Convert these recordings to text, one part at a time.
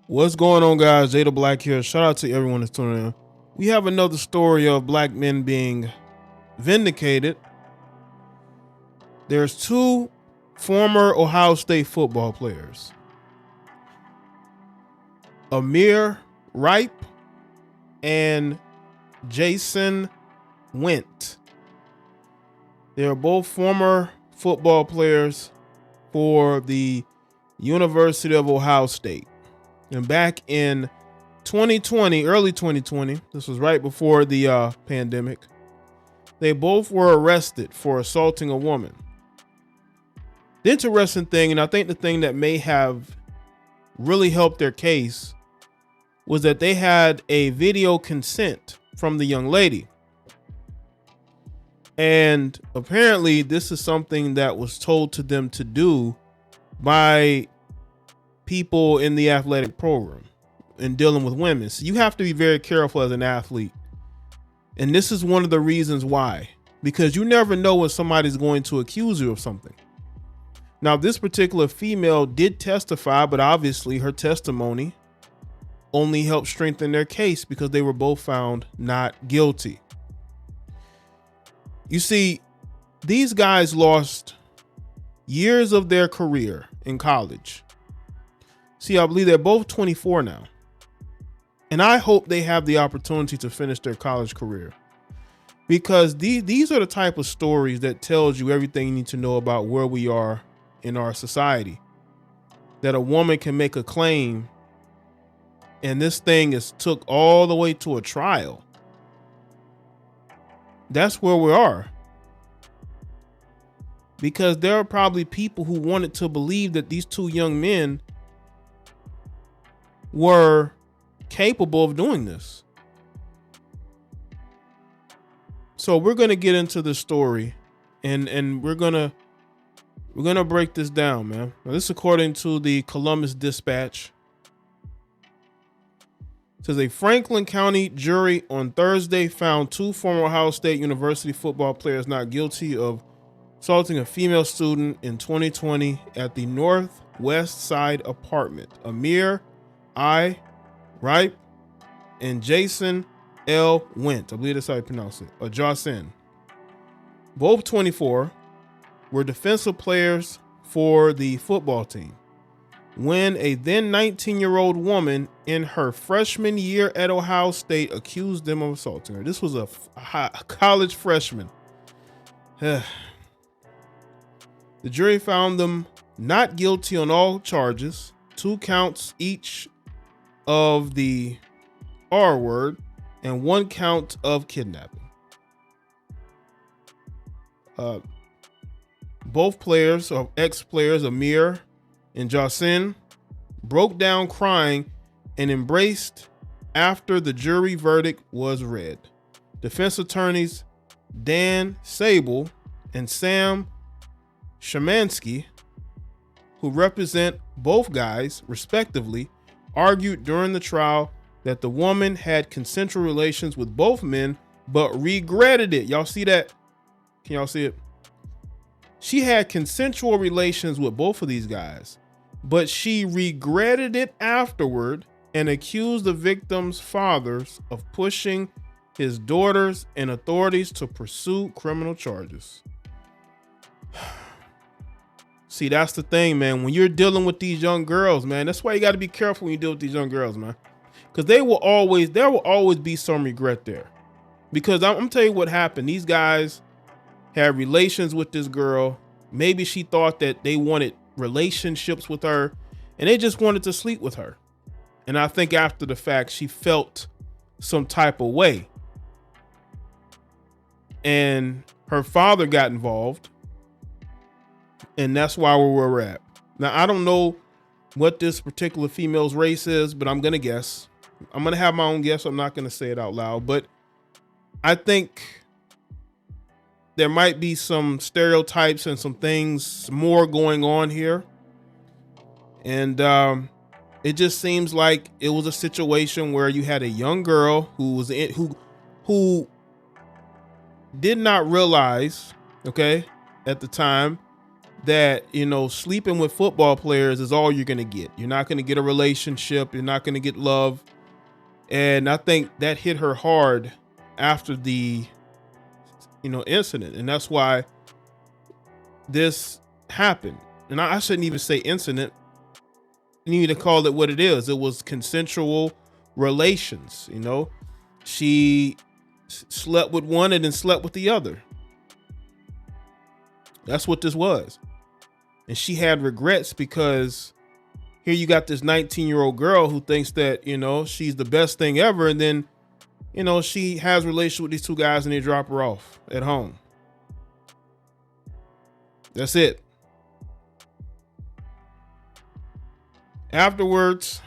What's going on, guys? Jada Black here. Shout out to everyone that's tuning in. We have another story of black men being vindicated. There's two former Ohio State football players, Amir Riep and Jahsen Wint. They are both former football players for the University of Ohio State. And back in 2020, early 2020, this was right before the pandemic, they both were arrested for assaulting a woman. The interesting thing, and I think the thing that may have really helped their case, was that they had a video consent from the young lady. And apparently this is something that was told to them to do by people in the athletic program and dealing with women. So you have to be very careful as an athlete. And this is one of the reasons why, because you never know when somebody's going to accuse you of something. Now, this particular female did testify, but obviously her testimony only helped strengthen their case because they were both found not guilty. You see, these guys lost years of their career in college. See, I believe they're both 24 now. And I hope they have the opportunity to finish their college career. Because these are the type of stories that tells you everything you need to know about where we are in our society. That a woman can make a claim and this thing is took all the way to a trial. That's where we are. Because there are probably people who wanted to believe that these two young men were capable of doing this. So we're going to get into the story and we're going to break this down, man. Now, this is according to the Columbus Dispatch. It says a Franklin County jury on Thursday found two former Ohio State University football players not guilty of assaulting a female student in 2020 at the Northwest Side apartment. Amir Riep and Jahsen Wint, I believe that's how you pronounce it, or Jahsen. Both 24 were defensive players for the football team when a then 19-year-old woman in her freshman year at Ohio State accused them of assaulting her. This was a college freshman. The jury found them not guilty on all charges, 2 counts each of the R word and 1 count of kidnapping. Both players, or ex-players, Amir and Jahsen, broke down crying and embraced after the jury verdict was read. Defense attorneys Dan Sable and Sam Shemansky, who represent both guys respectively, argued during the trial that the woman had consensual relations with both men, but regretted it. Y'all see that? Can y'all see it? She had consensual relations with both of these guys, but she regretted it afterward and accused the victim's fathers of pushing his daughters and authorities to pursue criminal charges. See, that's the thing, man. When you're dealing with these young girls, man, that's why you got to be careful when you deal with these young girls, man. Because there will always be some regret there. Because I'm telling you what happened. These guys had relations with this girl. Maybe she thought that they wanted relationships with her and they just wanted to sleep with her. And I think after the fact, she felt some type of way. And her father got involved. And that's why we're at. Now, I don't know what this particular female's race is, but I'm going to guess. I'm going to have my own guess. I'm not going to say it out loud, but I think there might be some stereotypes and some things more going on here. And it just seems like it was a situation where you had a young girl who did not realize, okay, at the time, that, you know, sleeping with football players is all you're going to get. You're not going to get a relationship. You're not going to get love. And I think that hit her hard after the, you know, incident. And that's why this happened. And I shouldn't even say incident. You need to call it what it is. It was consensual relations. You know, she slept with one and then slept with the other. That's what this was. And she had regrets because here you got this 19-year-old girl who thinks that, you know, she's the best thing ever. And then, you know, she has a relationship with these two guys and they drop her off at home. That's it. Afterwards,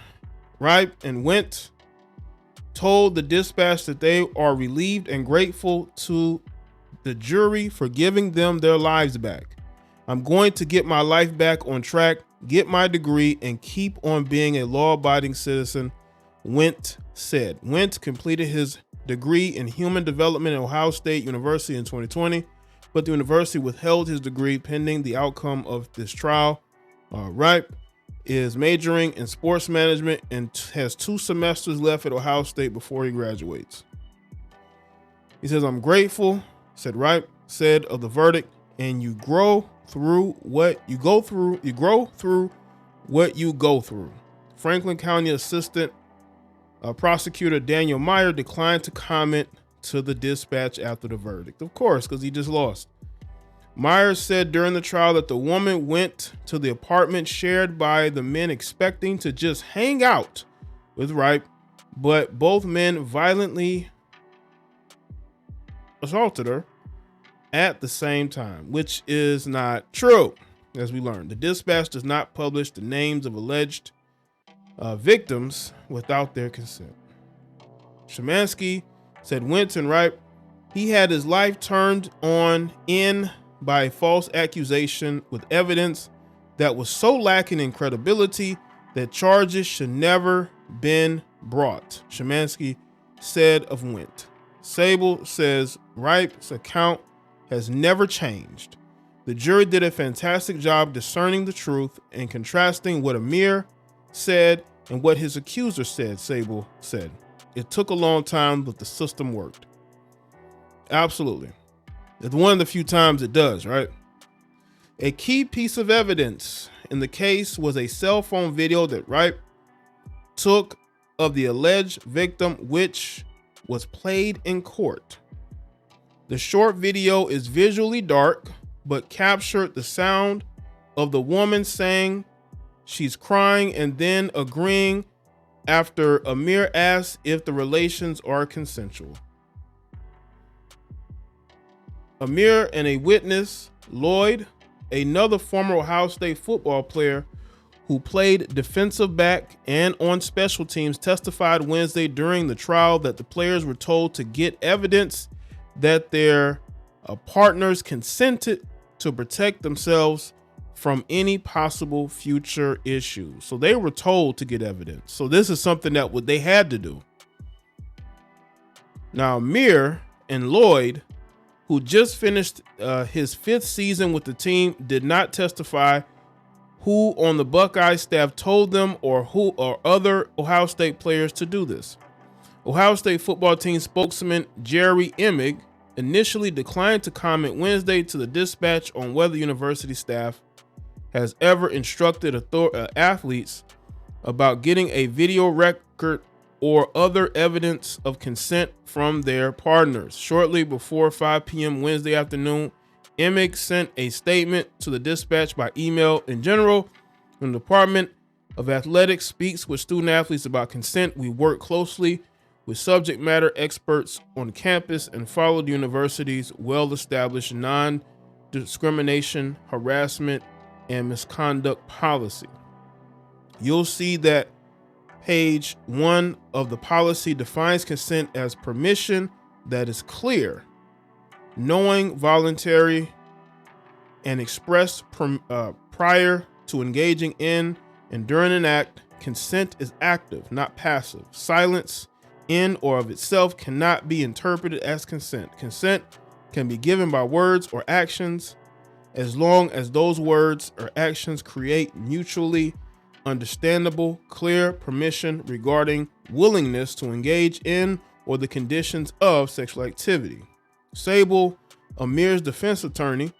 Riep and Wint told the dispatch that they are relieved and grateful to the jury for giving them their lives back. I'm going to get my life back on track, get my degree, and keep on being a law-abiding citizen, Wint said. Wint completed his degree in human development at Ohio State University in 2020, but the university withheld his degree pending the outcome of this trial. Riep is majoring in sports management and has 2 semesters left at Ohio State before he graduates. He says, I'm grateful, said Riep, said of the verdict, and you grow through what you go through. You grow through what you go through. Franklin County Assistant Prosecutor Daniel Meyer declined to comment to the dispatch after the verdict. Of course, because he just lost. Meyer said during the trial that the woman went to the apartment shared by the men expecting to just hang out with Riep, but both men violently assaulted her at the same time, which is not true, as we learned. The dispatch does not publish the names of alleged victims without their consent. Szymanski said Wint and Riep, he had his life turned on in by a false accusation with evidence that was so lacking in credibility that charges should never been brought, Szymanski said of Wint. Sable says Riep's account has never changed. The jury did a fantastic job discerning the truth and contrasting what Amir said and what his accuser said, Sable said. It took a long time, but the system worked. Absolutely. It's one of the few times it does, right? A key piece of evidence in the case was a cell phone video that Riep took of the alleged victim, which was played in court. The short video is visually dark, but captured the sound of the woman saying she's crying and then agreeing after Amir asked if the relations are consensual. Amir and a witness, Lloyd, another former Ohio State football player who played defensive back and on special teams, testified Wednesday during the trial that the players were told to get evidence that their partners consented to protect themselves from any possible future issues. So they were told to get evidence. So this is something that they had to do. Now, Amir and Lloyd, who just finished his 5th season with the team, did not testify who on the Buckeye staff told them or who or other Ohio State players to do this. Ohio State football team spokesman Jerry Emig initially declined to comment Wednesday to the dispatch on whether university staff has ever instructed athletes about getting a video record or other evidence of consent from their partners. Shortly before 5 p.m. Wednesday afternoon, Emig sent a statement to the dispatch by email. In general, when the Department of Athletics speaks with student athletes about consent, we work closely with subject matter experts on campus and follow the university's well-established non-discrimination, harassment, and misconduct policy. You'll see that page 1 of the policy defines consent as permission that is clear, knowing, voluntary, and expressed prior to engaging in and during an act. Consent is active, not passive. Silence in or of itself cannot be interpreted as consent. Consent can be given by words or actions as long as those words or actions create mutually understandable, clear permission regarding willingness to engage in or the conditions of sexual activity. Sable, Amir's defense attorney,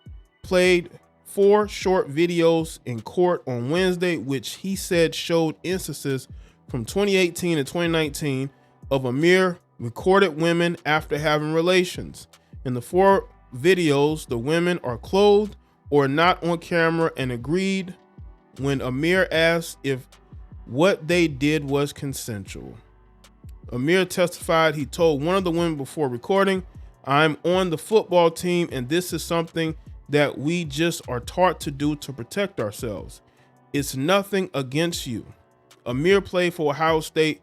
played 4 short videos in court on Wednesday, which he said showed instances from 2018 and 2019 of Amir recorded women after having relations. In the 4 videos, the women are clothed or not on camera and agreed when Amir asked if what they did was consensual. Amir testified he told one of the women before recording, "I'm on the football team and this is something that we just are taught to do to protect ourselves. It's nothing against you." Amir played for Ohio State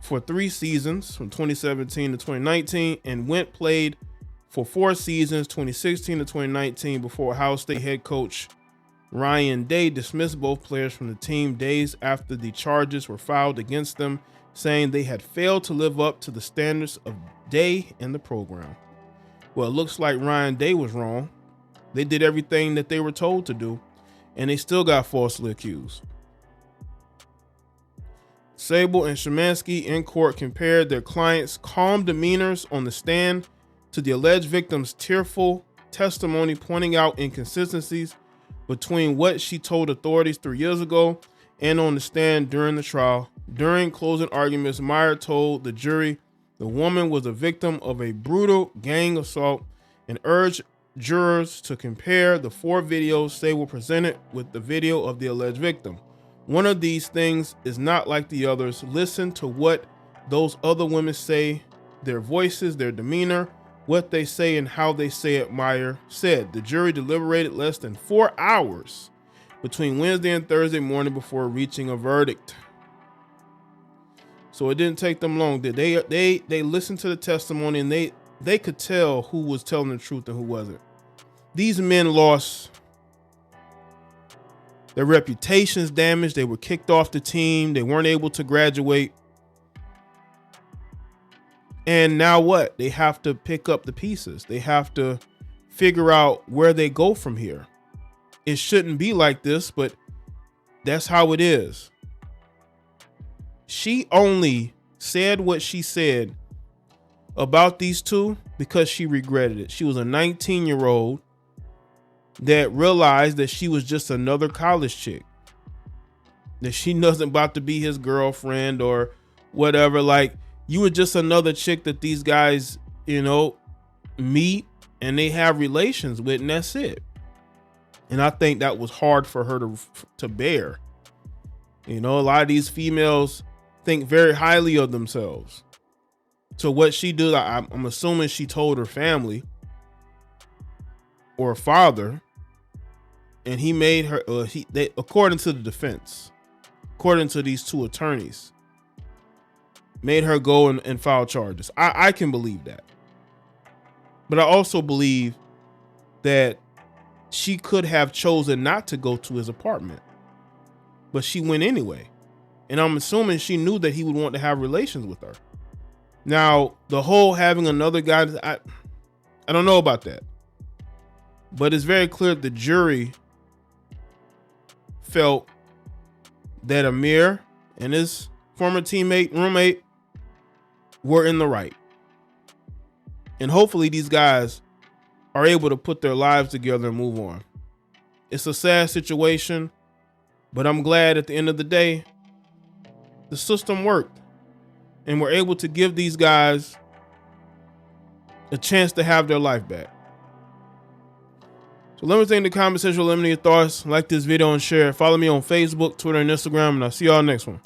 for 3 seasons from 2017 to 2019, and Wint played for 4 seasons, 2016 to 2019, before Ohio State head coach Ryan Day dismissed both players from the team days after the charges were filed against them, saying they had failed to live up to the standards of Day and the program. Well, it looks like Ryan Day was wrong. They did everything that they were told to do, and they still got falsely accused. Sable and Szymanski in court compared their clients' calm demeanors on the stand to the alleged victim's tearful testimony, pointing out inconsistencies between what she told authorities 3 years ago and on the stand during the trial. During closing arguments, Meyer told the jury the woman was a victim of a brutal gang assault and urged jurors to compare the 4 videos they were presented with the video of the alleged victim. One of these things is not like the others. Listen to what those other women say, their voices, their demeanor, what they say and how they say it, Meyer said. The jury deliberated less than 4 hours between Wednesday and Thursday morning before reaching a verdict. So it didn't take them long. They listened to the testimony and they could tell who was telling the truth and who wasn't. These men lost their reputations, damaged. They were kicked off the team. They weren't able to graduate. And now what? They have to pick up the pieces. They have to figure out where they go from here. It shouldn't be like this, but that's how it is. She only said what she said about these two because she regretted it. She was a 19-year-old that realized that she was just another college chick, that she wasn't about to be his girlfriend or whatever. Like, you were just another chick that these guys, meet and they have relations with, and that's it. And I think that was hard for her to bear. A lot of these females think very highly of themselves. So what she did, I'm assuming she told her family or her father, and he made her, according to the defense, according to these 2 attorneys, made her go and file charges. I can believe that. But I also believe that she could have chosen not to go to his apartment, but she went anyway. And I'm assuming she knew that he would want to have relations with her. Now, the whole having another guy, I don't know about that. But it's very clear the jury felt that Amir and his former roommate, were in the right. And hopefully these guys are able to put their lives together and move on. It's a sad situation, but I'm glad at the end of the day, the system worked and we're able to give these guys a chance to have their life back. So let me know in the comment section, let me know your thoughts. Like this video and share. Follow me on Facebook, Twitter, and Instagram, and I'll see y'all next one.